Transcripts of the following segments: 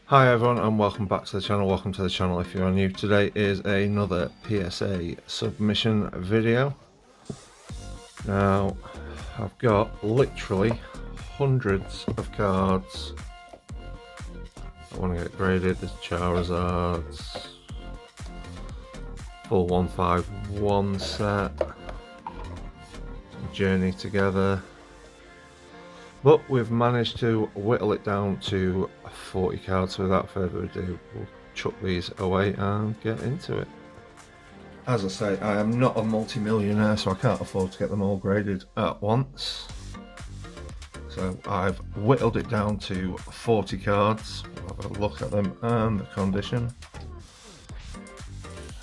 Hi everyone and welcome back to the channel. Welcome to the channel if you are new. Today is another PSA submission video. Now I've got literally hundreds of cards I want to get graded. There's Charizards, full 151 set, Journey Together, but we've managed to whittle it down to 40 cards. So without further ado, we'll chuck these away and get into it. As I say, I am not a multi-millionaire, so I can't afford to get them all graded at once. So I've whittled it down to 40 cards. We'll have a look at them and the condition.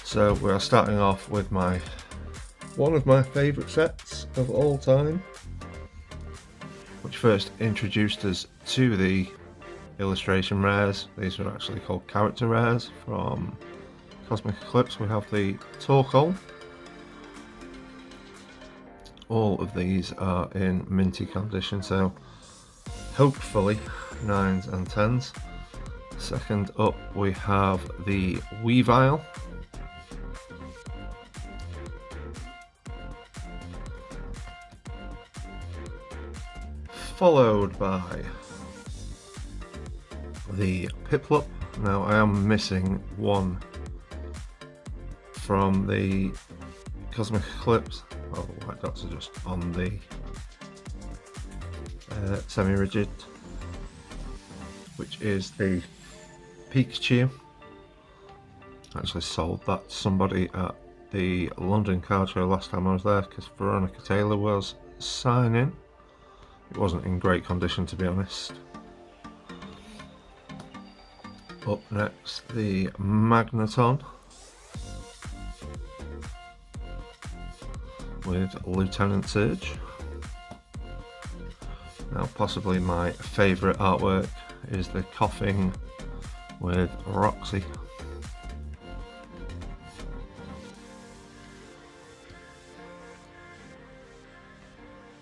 So we are starting off with one of my favourite sets of all time, which first introduced us to the illustration rares. These are actually called character rares from Cosmic Eclipse. We have the Torkoal. All of these are in minty condition, so hopefully 9s and 10s. Second up we have the Weavile. Followed by the Piplup. Now I am missing one from the Cosmic Eclipse. Oh, the white dots are just on the semi-rigid, which is the Pikachu. I actually sold that to somebody at the London card show last time I was there because Veronica Taylor was signing. It wasn't in great condition, to be honest. Up next, the Magneton with Lieutenant Surge. Now possibly my favourite artwork is the Coughing with Roxy.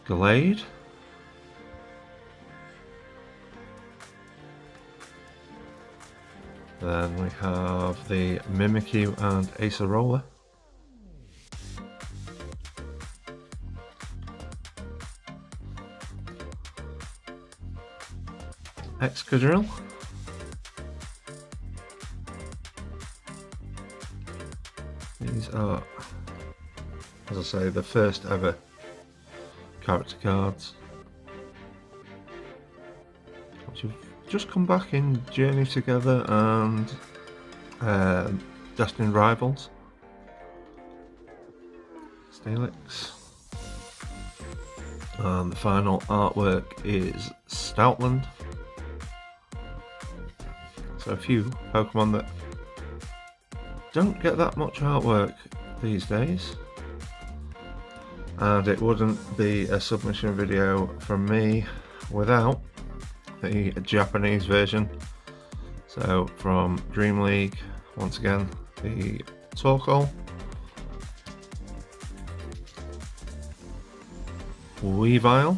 Glade. Then we have the Mimikyu and Acerola. Excadrill. These are, as I say, the first ever character cards, which have just come back in Journey Together and Destined Rivals. Steelix. And the final artwork is Stoutland. So a few Pokemon that don't get that much artwork these days. And it wouldn't be a submission video from me without the Japanese version. So from Dream League, once again, the Torkoal, Weavile,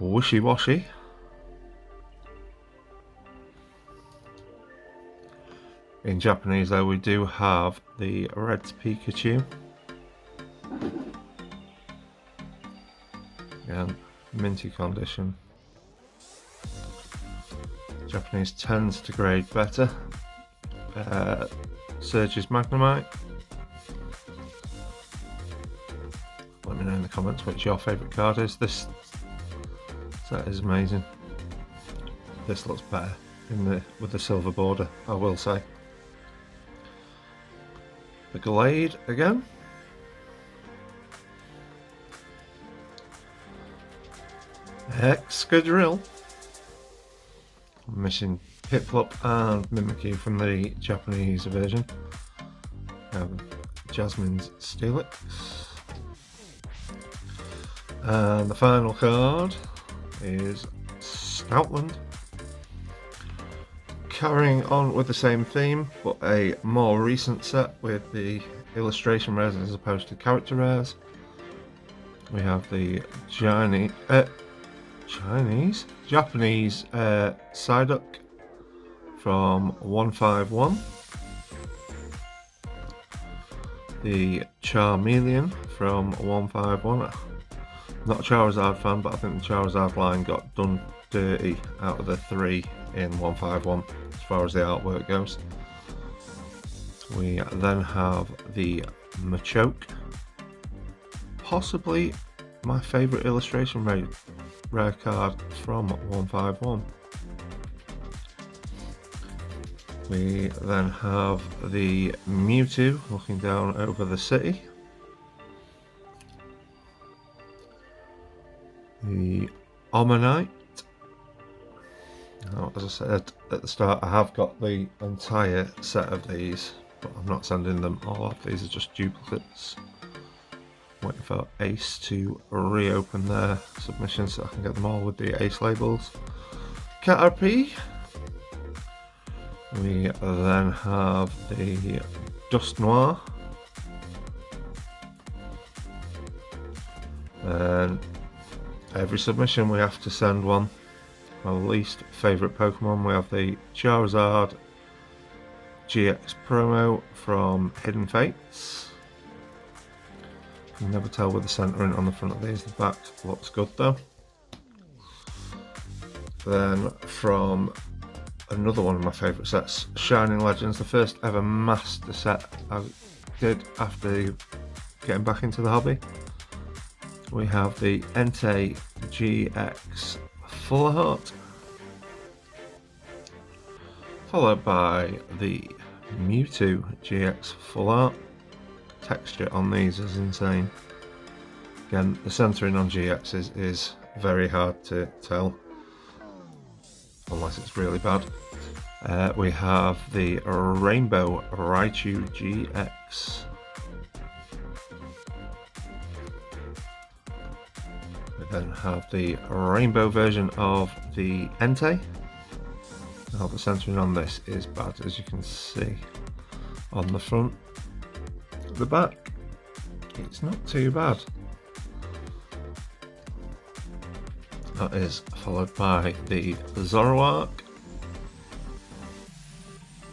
Wishy Washy, in Japanese though we do have the Red Pikachu, again minty condition. Japanese tends to grade better. Surge's Magnemite. Let me know in the comments which your favourite card is. This set is amazing. This looks better with the silver border, I will say. The Glade again. Excadrill. I'm missing Piplup and Mimikyu from the Japanese version. Jasmine's Steelix. And the final card is Stoutland. Carrying on with the same theme, but a more recent set with the illustration rares as opposed to character rares. We have the Japanese Psyduck from 151. The Charmeleon from 151. Not a Charizard fan, but I think the Charizard line got done dirty out of the 3 in 151 as far as the artwork goes. We then have the Machoke, possibly my favourite illustration rare card from 151. We then have the Mewtwo looking down over the city. The Omanyte. Now, as I said at the start, I have got the entire set of these, but I'm not sending them all off. These are just duplicates. Waiting for Ace to reopen their submissions so I can get them all with the Ace labels. Caterpie. We then have the Dusknoir. And every submission we have to send one. My least favourite Pokemon, we have the Charizard GX promo from Hidden Fates. You can never tell with the centering on the front of these. The back looks good though. Then from another one of my favourite sets, Shining Legends, the first ever master set I did after getting back into the hobby. We have the Entei GX Full Art, followed by the Mewtwo GX Full Art. Texture on these is insane. Again, the centering on GXs is very hard to tell, unless it's really bad. We have the Rainbow Raichu GX. We then have the rainbow version of the Entei. Now the centering on this is bad, as you can see on the front. The back, it's not too bad. That is followed by the Zoroark.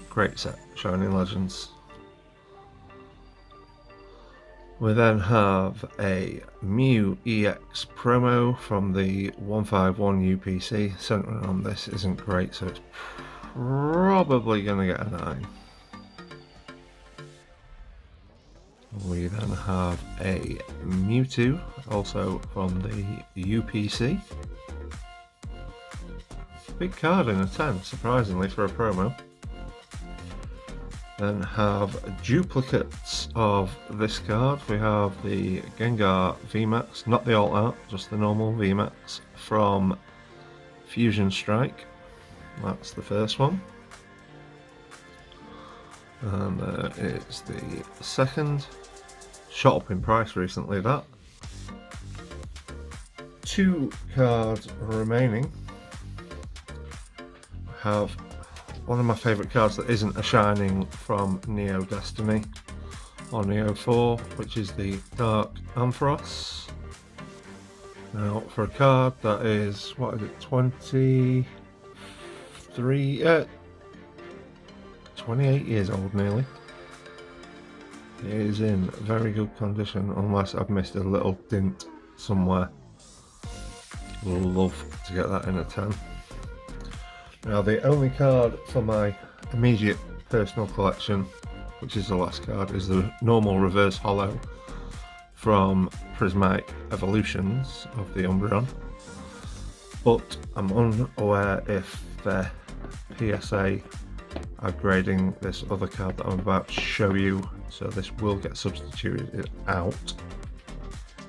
Great set, Shining Legends. We then have a Mew EX promo from the 151 UPC. Centering on this isn't great, so it's probably going to get a 9. We then have a Mewtwo, also from the UPC. Big card in a 10, surprisingly, for a promo. Then have duplicates of this card. We have the Gengar VMAX, not the alt art, just the normal VMAX from Fusion Strike. That's the first one. And it's the second. Shot up in price recently, that. 2 cards remaining. I have one of my favourite cards that isn't a Shining from Neo Destiny or Neo 4, which is the Dark Ampharos. Now, for a card that is, what is it, 28 years old nearly. It is in very good condition, unless I've missed a little dint somewhere. Love to get that in a 10. Now the only card for my immediate personal collection, which is the last card, is the normal reverse holo from Prismatic Evolutions of the Umbreon. But I'm unaware if the PSA are grading this other card that I'm about to show you, so this will get substituted out.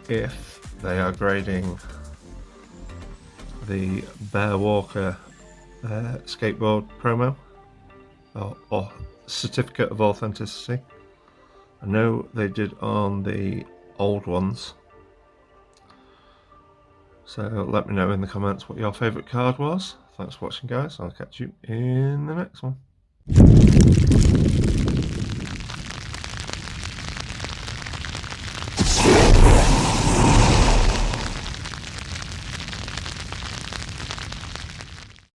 If they are grading the Bear Walker skateboard promo or certificate of authenticity. I know they did on the old ones, so let me know in the comments what your favourite card was. Thanks for watching, guys. I'll catch you in the next one.